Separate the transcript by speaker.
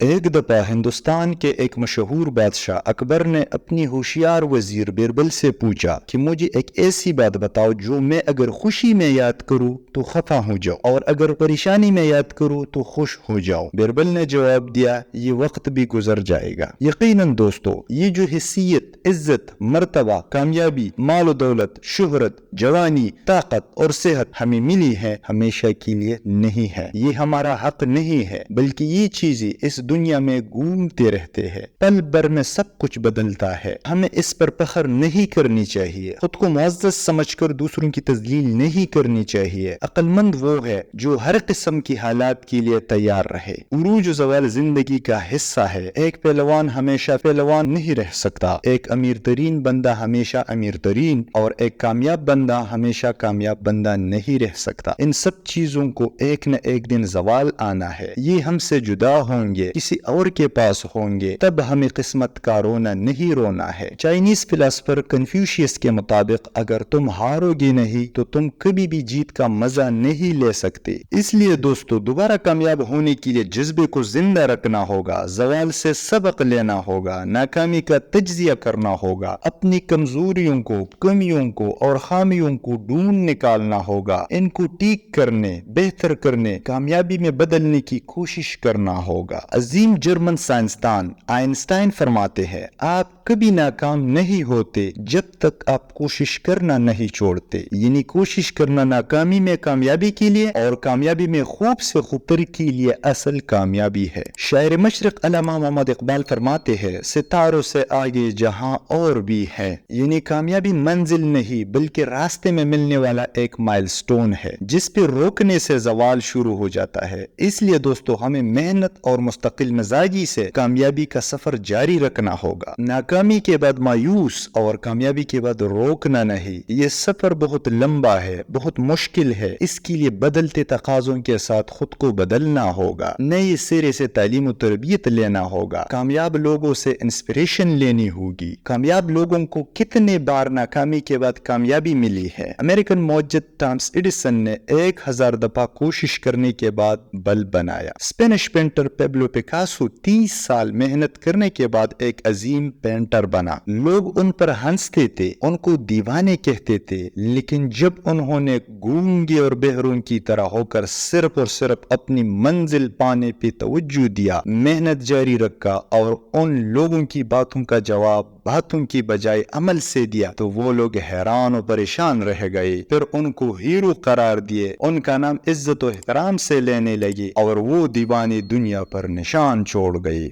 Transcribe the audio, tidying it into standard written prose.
Speaker 1: ایک دفعہ ہندوستان کے ایک مشہور بادشاہ اکبر نے اپنی ہوشیار وزیر بیربل سے پوچھا کہ مجھے ایک ایسی بات بتاؤ جو میں اگر خوشی میں یاد کروں تو خفا ہو جاؤ اور اگر پریشانی میں یاد کروں تو خوش ہو جاؤ۔ بیربل نے جواب دیا، یہ وقت بھی گزر جائے گا۔ یقیناً دوستو، یہ جو حیثیت، عزت، مرتبہ، کامیابی، مال و دولت، شہرت، جوانی، طاقت اور صحت ہمیں ملی ہے، ہمیشہ کے لیے نہیں ہے۔ یہ ہمارا حق نہیں ہے، بلکہ یہ چیزیں اس دنیا میں گھومتے رہتے ہیں، پل بھر میں سب کچھ بدلتا ہے۔ ہمیں اس پر فخر نہیں کرنی چاہیے، خود کو معزز سمجھ کر دوسروں کی تذلیل نہیں کرنی چاہیے۔ عقل مند وہ ہے جو ہر قسم کی حالات کے لیے تیار رہے۔ عروج و زوال زندگی کا حصہ ہے۔ ایک پہلوان ہمیشہ پہلوان نہیں رہ سکتا، ایک امیر ترین بندہ ہمیشہ امیر ترین اور ایک کامیاب بندہ ہمیشہ کامیاب بندہ نہیں رہ سکتا۔ ان سب چیزوں کو ایک نہ ایک دن زوال آنا ہے، یہ ہم سے جدا ہوں گے، کسی اور کے پاس ہوں گے، تب ہمیں قسمت کا رونا نہیں رونا ہے۔ چائنیز فلسفر کنفیوشیس کے مطابق اگر تم ہارو گے نہیں تو تم کبھی بھی جیت کا مزہ نہیں لے سکتے۔ اس لیے دوستو، دوبارہ کامیاب ہونے کے لیے جذبے کو زندہ رکھنا ہوگا، زوال سے سبق لینا ہوگا، ناکامی کا تجزیہ کرنا ہوگا، اپنی کمزوریوں کو، کمیوں کو اور خامیوں کو ڈھونڈ نکالنا ہوگا، ان کو ٹھیک کرنے، بہتر کرنے، کامیابی میں بدلنے کی کوشش کرنا ہوگا۔ عظیم جرمن سائنسدان آئنسٹائن فرماتے ہیں، آپ کبھی ناکام نہیں ہوتے جب تک آپ کوشش کرنا نہیں چھوڑتے، یعنی کوشش کرنا ناکامی میں کامیابی کے لیے اور کامیابی میں خوب سے خوب ترقی کے لیے اصل کامیابی ہے۔ شاعر مشرق علامہ محمد اقبال فرماتے ہیں، ستاروں سے آگے جہاں اور بھی ہے، یعنی کامیابی منزل نہیں بلکہ راستے میں ملنے والا ایک مائل سٹون ہے جس پہ روکنے سے زوال شروع ہو جاتا ہے۔ اس لیے دوستو، ہمیں محنت اور مستقل مزاجی سے کامیابی کا سفر جاری رکھنا ہوگا۔ ناکامی کے بعد مایوس اور کامیابی کے بعد روکنا نہیں۔ یہ سفر بہت لمبا ہے، بہت مشکل ہے، اس کے لیے بدلتے تقاضوں کے ساتھ خود کو بدلنا ہوگا، نئے سرے سے تعلیم و تربیت لینا ہوگا، کامیاب لوگوں سے انسپریشن لینی ہوگی۔ کامیاب لوگوں کو کتنے بار ناکامی کے بعد کامیابی ملی ہے۔ امریکن موجد تھامس ایڈیسن نے 1000 دفعہ کوشش کرنے کے بعد بلب بنایا۔ اسپینش پینٹر پیبلو پیکاسو 30 سال محنت کرنے کے بعد ایک عظیم پینٹر بنا۔ لوگ ان پر ہنستے تھے، ان کو دیوانے کہتے تھے، لیکن جب انہوں نے گونگے اور بہروں کی طرح ہو کر صرف اور صرف اپنی منزل پانے پہ توجہ دیا، محنت جاری رکھا اور ان لوگوں کی باتوں کا جواب باتوں کی بجائے عمل سے دیا، تو وہ لوگ حیران و پریشان رہ گئے۔ پھر ان کو ہیرو قرار دیے، ان کا نام عزت و احترام سے لینے لگے اور وہ دیوانی دنیا پر نشان چھوڑ گئے۔